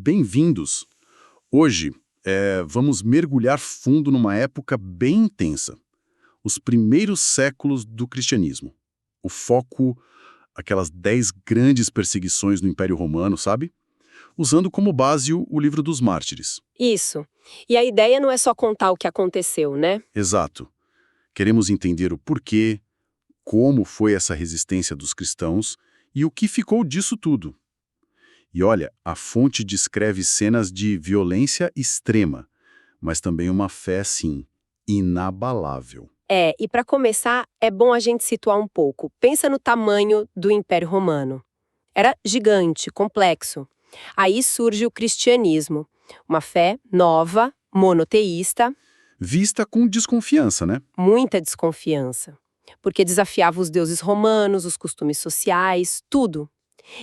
bem-vindos. Hoje, vamos mergulhar fundo numa época bem intensa. Os primeiros séculos do cristianismo. O foco, aquelas 10 grandes perseguições no Império Romano, sabe? Usando como base o livro dos Mártires. Isso. E a ideia não é só contar o que aconteceu, né? Exato. Queremos entender o porquê, como foi essa resistência dos cristãos e o que ficou disso tudo. E olha, a fonte descreve cenas de violência extrema, mas também uma fé, assim, inabalável. E para começar, é bom a gente situar um pouco. Pensa no tamanho do Império Romano. Era gigante, complexo. Aí surge o cristianismo, uma fé nova, monoteísta. Vista com desconfiança, né? Muita desconfiança, porque desafiava os deuses romanos, os costumes sociais, tudo.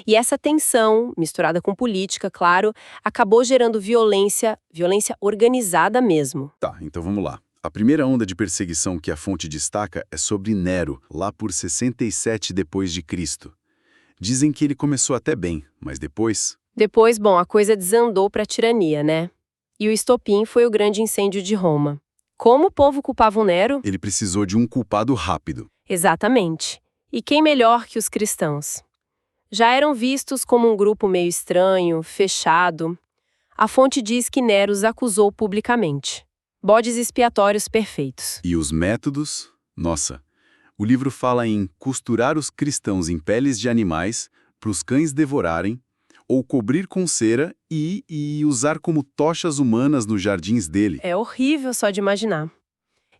E essa tensão, misturada com política, claro, acabou gerando violência organizada mesmo. Tá, então vamos lá. A primeira onda de perseguição que a fonte destaca é sobre Nero, lá por 67 depois de Cristo. Dizem que ele começou até bem, mas depois... Depois, a coisa desandou para a tirania, né? E o estopim foi o grande incêndio de Roma. Como o povo culpava o Nero? Ele precisou de um culpado rápido. Exatamente. E quem melhor que os cristãos? Já eram vistos como um grupo meio estranho, fechado. A fonte diz que Nero os acusou publicamente. Bodes expiatórios perfeitos. E os métodos? Nossa, o livro fala em costurar os cristãos em peles de animais para os cães devorarem, ou cobrir com cera e usar como tochas humanas nos jardins dele. É horrível só de imaginar.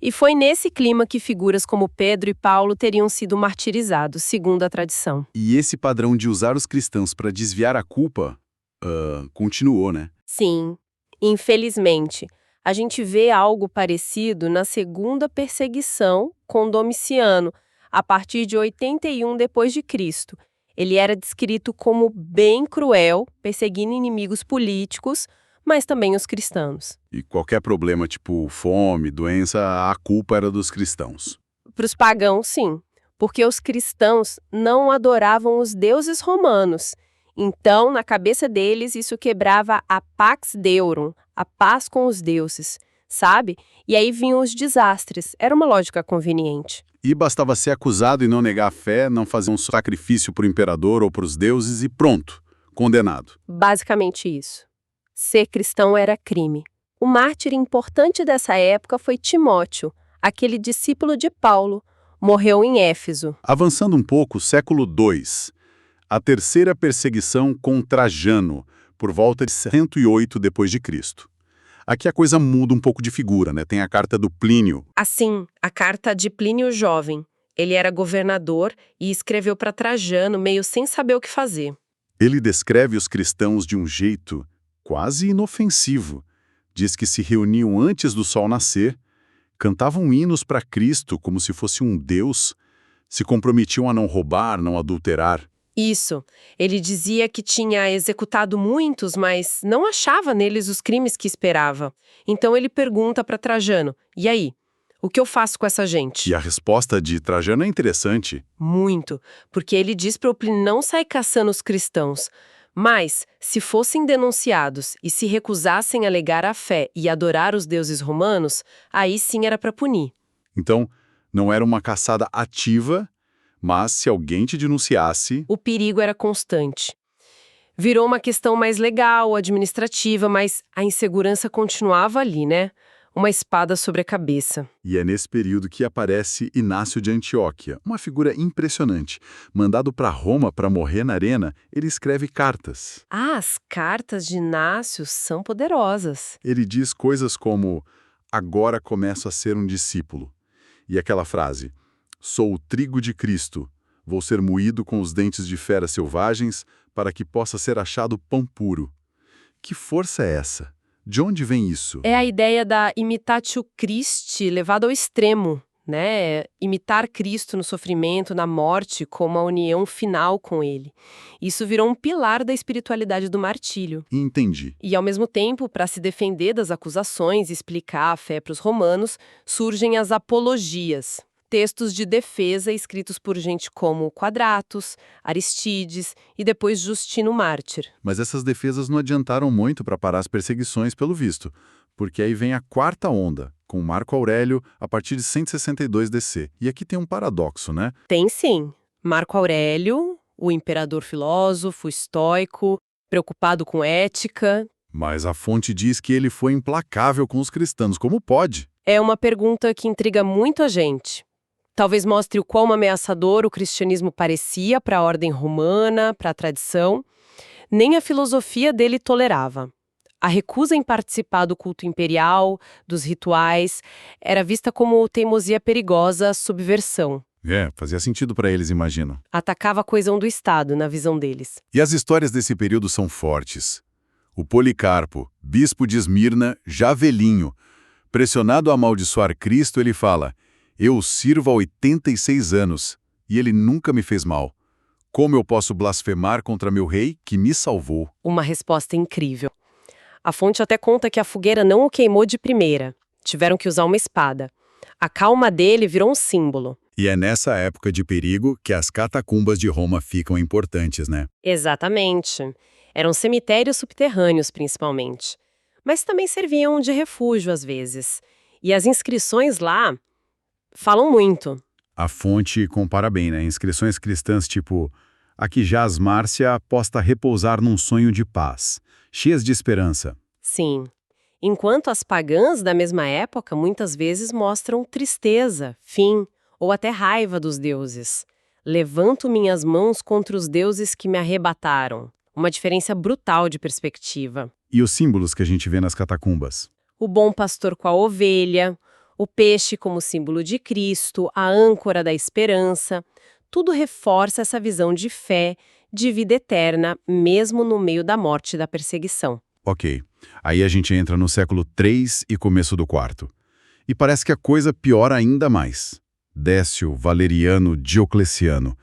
E foi nesse clima que figuras como Pedro e Paulo teriam sido martirizados, segundo a tradição. E esse padrão de usar os cristãos para desviar a culpa, continuou, né? Sim, infelizmente. A gente vê algo parecido na segunda perseguição com Domiciano, a partir de 81 depois de Cristo. Ele era descrito como bem cruel, perseguindo inimigos políticos, mas também os cristãos. E qualquer problema, tipo fome, doença, a culpa era dos cristãos. Para os pagãos, sim, porque os cristãos não adoravam os deuses romanos. Então, na cabeça deles, isso quebrava a Pax Deorum, a paz com os deuses, sabe? E aí vinham os desastres. Era uma lógica conveniente. E bastava ser acusado e não negar a fé, não fazer um sacrifício para o imperador ou para os deuses e pronto, condenado. Basicamente isso. Ser cristão era crime. O mártir importante dessa época foi Timóteo, aquele discípulo de Paulo. Morreu em Éfeso. Avançando um pouco, século II. A terceira perseguição com Trajano, por volta de 108 depois de Cristo. Aqui a coisa muda um pouco de figura, né? Tem a carta do Plínio. Assim, a carta de Plínio Jovem. Ele era governador e escreveu para Trajano meio sem saber o que fazer. Ele descreve os cristãos de um jeito quase inofensivo. Diz que se reuniam antes do sol nascer, cantavam hinos para Cristo como se fosse um deus, se comprometiam a não roubar, não adulterar. Isso. Ele dizia que tinha executado muitos, mas não achava neles os crimes que esperava. Então ele pergunta para Trajano, e aí? O que eu faço com essa gente? E a resposta de Trajano é interessante. Muito, porque ele diz para o Plínio não sair caçando os cristãos. Mas, se fossem denunciados e se recusassem a alegar a fé e adorar os deuses romanos, aí sim era para punir. Então, não era uma caçada ativa, mas se alguém te denunciasse... O perigo era constante. Virou uma questão mais legal, administrativa, mas a insegurança continuava ali, né? Uma espada sobre a cabeça. E é nesse período que aparece Inácio de Antioquia, uma figura impressionante. Mandado para Roma para morrer na arena, ele escreve cartas. As cartas de Inácio são poderosas. Ele diz coisas como, agora começo a ser um discípulo. E aquela frase, sou o trigo de Cristo, vou ser moído com os dentes de feras selvagens para que possa ser achado pão puro. Que força é essa? De onde vem isso? É a ideia da imitatio Christi levada ao extremo, né? Imitar Cristo no sofrimento, na morte, como a união final com ele. Isso virou um pilar da espiritualidade do martírio. Entendi. E, ao mesmo tempo, para se defender das acusações e explicar a fé para os romanos, surgem as apologias. Textos de defesa escritos por gente como Quadratus, Aristides e depois Justino Mártir. Mas essas defesas não adiantaram muito para parar as perseguições, pelo visto, porque aí vem a quarta onda, com Marco Aurélio a partir de 162 DC. E aqui tem um paradoxo, né? Tem sim. Marco Aurélio, o imperador filósofo, estoico, preocupado com ética. Mas a fonte diz que ele foi implacável com os cristãos. Como pode? É uma pergunta que intriga muito a gente. Talvez mostre o quão ameaçador o cristianismo parecia para a ordem romana, para a tradição. Nem a filosofia dele tolerava. A recusa em participar do culto imperial, dos rituais, era vista como teimosia perigosa, subversão. Fazia sentido para eles, imagino. Atacava a coesão do Estado, na visão deles. E as histórias desse período são fortes. O Policarpo, bispo de Esmirna, já velhinho, pressionado a amaldiçoar Cristo, ele fala: eu o sirvo há 86 anos, e ele nunca me fez mal. Como eu posso blasfemar contra meu rei, que me salvou? Uma resposta incrível. A fonte até conta que a fogueira não o queimou de primeira. Tiveram que usar uma espada. A calma dele virou um símbolo. E é nessa época de perigo que as catacumbas de Roma ficam importantes, né? Exatamente. Eram cemitérios subterrâneos, principalmente. Mas também serviam de refúgio, às vezes. E as inscrições lá falam muito. A fonte compara bem, né? Inscrições cristãs tipo: aqui jaz Márcia, posta repousar num sonho de paz, cheias de esperança. Sim. Enquanto as pagãs da mesma época muitas vezes mostram tristeza, fim ou até raiva dos deuses. Levanto minhas mãos contra os deuses que me arrebataram. Uma diferença brutal de perspectiva. E os símbolos que a gente vê nas catacumbas? O bom pastor com a ovelha, o peixe como símbolo de Cristo, a âncora da esperança. Tudo reforça essa visão de fé, de vida eterna, mesmo no meio da morte e da perseguição. Ok. Aí a gente entra no século III e começo do IV. E parece que a coisa piora ainda mais. Décio, Valeriano, Diocleciano.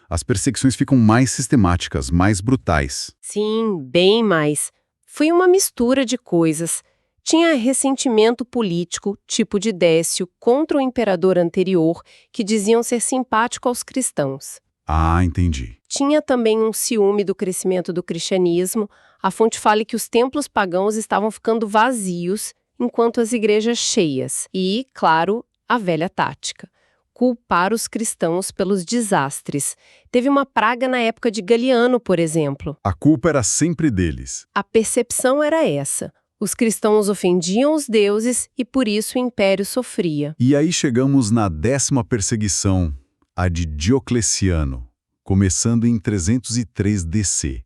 As perseguições ficam mais sistemáticas, mais brutais. Sim, bem mais. Foi uma mistura de coisas. Tinha ressentimento político, tipo de Décio, contra o imperador anterior, que diziam ser simpático aos cristãos. Ah, entendi. Tinha também um ciúme do crescimento do cristianismo. A fonte fala que os templos pagãos estavam ficando vazios, enquanto as igrejas cheias. E, claro, a velha tática: culpar os cristãos pelos desastres. Teve uma praga na época de Galiano, por exemplo. A culpa era sempre deles. A percepção era essa. Os cristãos ofendiam os deuses e por isso o império sofria. E aí chegamos na 10ª perseguição, a de Diocleciano, começando em 303 DC.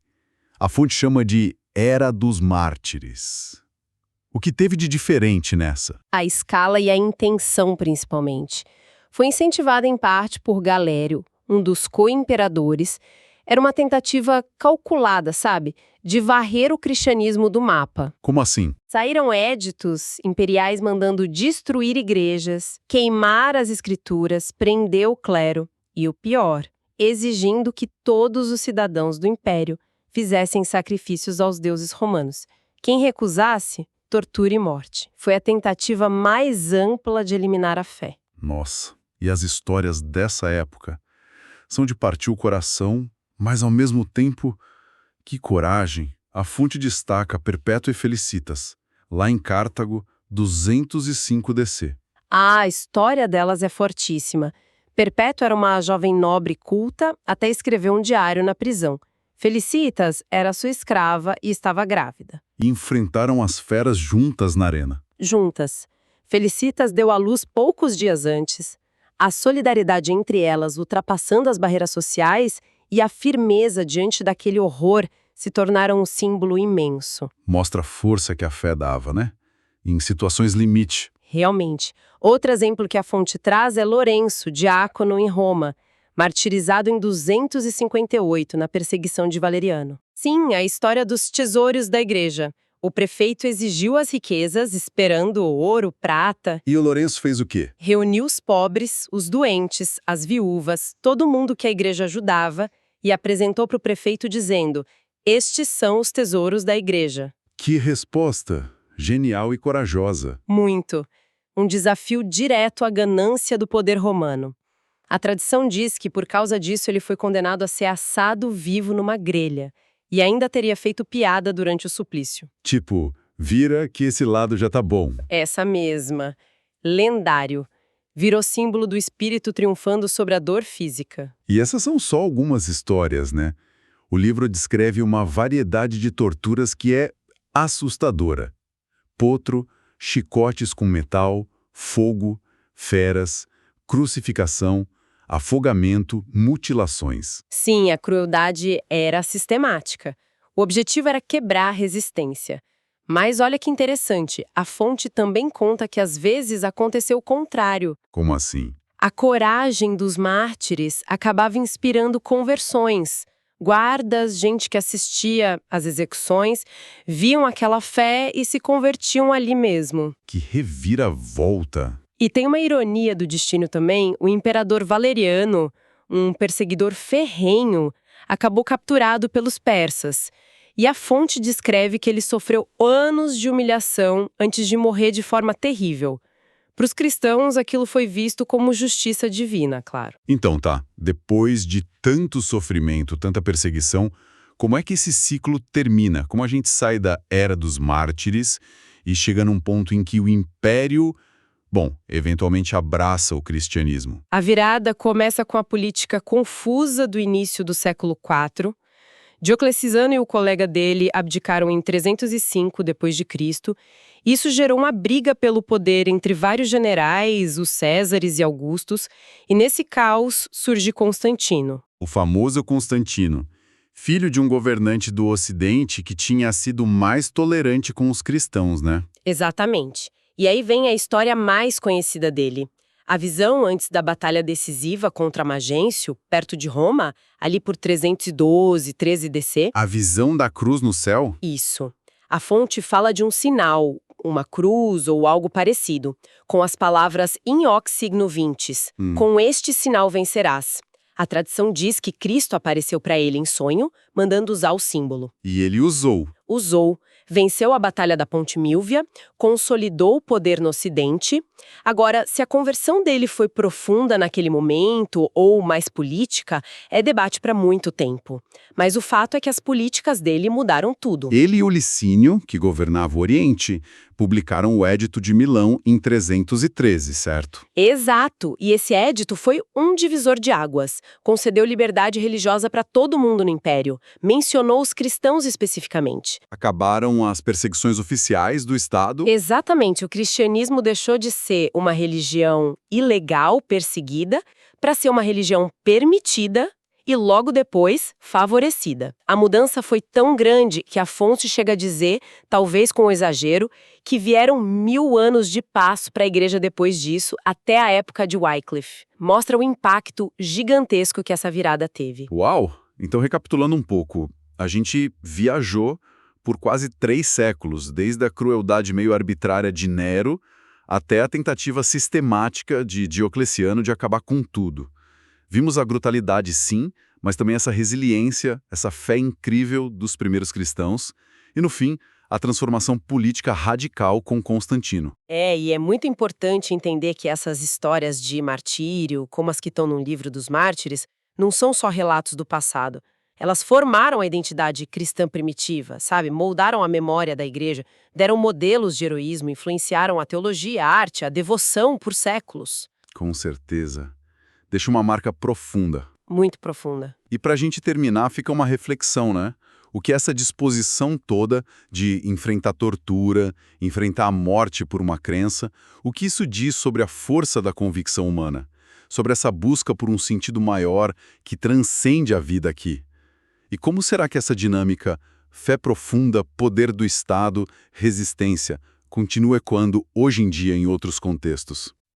A fonte chama de Era dos Mártires. O que teve de diferente nessa? A escala e a intenção, principalmente. Foi incentivada em parte por Galério, um dos co-imperadores. Era uma tentativa calculada, sabe? De varrer o cristianismo do mapa. Como assim? Saíram éditos imperiais mandando destruir igrejas, queimar as escrituras, prender o clero e, o pior, exigindo que todos os cidadãos do império fizessem sacrifícios aos deuses romanos. Quem recusasse, tortura e morte. Foi a tentativa mais ampla de eliminar a fé. Nossa, e as histórias dessa época são de partir o coração, mas ao mesmo tempo, que coragem! A fonte destaca Perpétua e Felicitas, lá em Cartago, 205 DC. A história delas é fortíssima. Perpétua era uma jovem nobre culta, até escreveu um diário na prisão. Felicitas era sua escrava e estava grávida. E enfrentaram as feras juntas na arena. Juntas. Felicitas deu à luz poucos dias antes. A solidariedade entre elas, ultrapassando as barreiras sociais, e a firmeza diante daquele horror se tornaram um símbolo imenso. Mostra a força que a fé dava, né? Em situações limite. Realmente. Outro exemplo que a fonte traz é Lourenço, diácono em Roma, martirizado em 258 na perseguição de Valeriano. Sim, a história dos tesouros da igreja. O prefeito exigiu as riquezas, esperando ouro, prata. E o Lourenço fez o quê? Reuniu os pobres, os doentes, as viúvas, todo mundo que a igreja ajudava e apresentou para o prefeito dizendo: estes são os tesouros da igreja. Que resposta! Genial e corajosa. Muito. Um desafio direto à ganância do poder romano. A tradição diz que, por causa disso, ele foi condenado a ser assado vivo numa grelha e ainda teria feito piada durante o suplício. Tipo, vira que esse lado já tá bom. Essa mesma. Lendário. Virou símbolo do espírito triunfando sobre a dor física. E essas são só algumas histórias, né? O livro descreve uma variedade de torturas que é assustadora. Potro, chicotes com metal, fogo, feras, crucificação, afogamento, mutilações. Sim, a crueldade era sistemática. O objetivo era quebrar a resistência. Mas olha que interessante, a fonte também conta que às vezes aconteceu o contrário. Como assim? A coragem dos mártires acabava inspirando conversões. Guardas, gente que assistia às execuções, viam aquela fé e se convertiam ali mesmo. Que reviravolta! E tem uma ironia do destino também, o imperador Valeriano, um perseguidor ferrenho, acabou capturado pelos persas. E a fonte descreve que ele sofreu anos de humilhação antes de morrer de forma terrível. Para os cristãos, aquilo foi visto como justiça divina, claro. Então tá, depois de tanto sofrimento, tanta perseguição, como é que esse ciclo termina? Como a gente sai da era dos mártires e chega num ponto em que o império, eventualmente abraça o cristianismo? A virada começa com a política confusa do início do século IV. Diocleciano e o colega dele abdicaram em 305 d.C. Isso gerou uma briga pelo poder entre vários generais, os Césares e Augustos, e nesse caos surge Constantino. O famoso Constantino, filho de um governante do Ocidente que tinha sido mais tolerante com os cristãos, né? Exatamente. E aí vem a história mais conhecida dele. A visão antes da batalha decisiva contra Magêncio, perto de Roma, ali por 312, 13 DC. A visão da cruz no céu? Isso. A fonte fala de um sinal, uma cruz ou algo parecido, com as palavras in hoc signo vinces, com este sinal vencerás. A tradição diz que Cristo apareceu para ele em sonho, mandando usar o símbolo. E ele usou. Usou, venceu a Batalha da Ponte Milvia, consolidou o poder no Ocidente. Agora, se a conversão dele foi profunda naquele momento ou mais política, é debate para muito tempo. Mas o fato é que as políticas dele mudaram tudo. Ele e o Licínio, que governava o Oriente, publicaram o Édito de Milão em 313, certo? Exato, e esse édito foi um divisor de águas. Concedeu liberdade religiosa para todo mundo no Império. Mencionou os cristãos especificamente. Acabaram as perseguições oficiais do Estado. Exatamente, o cristianismo deixou de ser uma religião ilegal, perseguida, para ser uma religião permitida e logo depois favorecida. A mudança foi tão grande que a fonte chega a dizer, talvez com exagero, que vieram 1000 anos de paz para a igreja depois disso, até a época de Wycliffe. Mostra o impacto gigantesco que essa virada teve. Uau! Então, recapitulando um pouco, a gente viajou por quase 3 séculos, desde a crueldade meio arbitrária de Nero até a tentativa sistemática de Diocleciano de acabar com tudo. Vimos a brutalidade, sim, mas também essa resiliência, essa fé incrível dos primeiros cristãos e, no fim, a transformação política radical com Constantino. E é muito importante entender que essas histórias de martírio, como as que estão no livro dos mártires, não são só relatos do passado. Elas formaram a identidade cristã primitiva, sabe? Moldaram a memória da igreja, deram modelos de heroísmo, influenciaram a teologia, a arte, a devoção por séculos. Com certeza. Deixa uma marca profunda. Muito profunda. E para a gente terminar, fica uma reflexão, né? O que essa disposição toda de enfrentar tortura, enfrentar a morte por uma crença, o que isso diz sobre a força da convicção humana? Sobre essa busca por um sentido maior que transcende a vida aqui? E como será que essa dinâmica, fé profunda, poder do Estado, resistência, continua ecoando hoje em dia em outros contextos?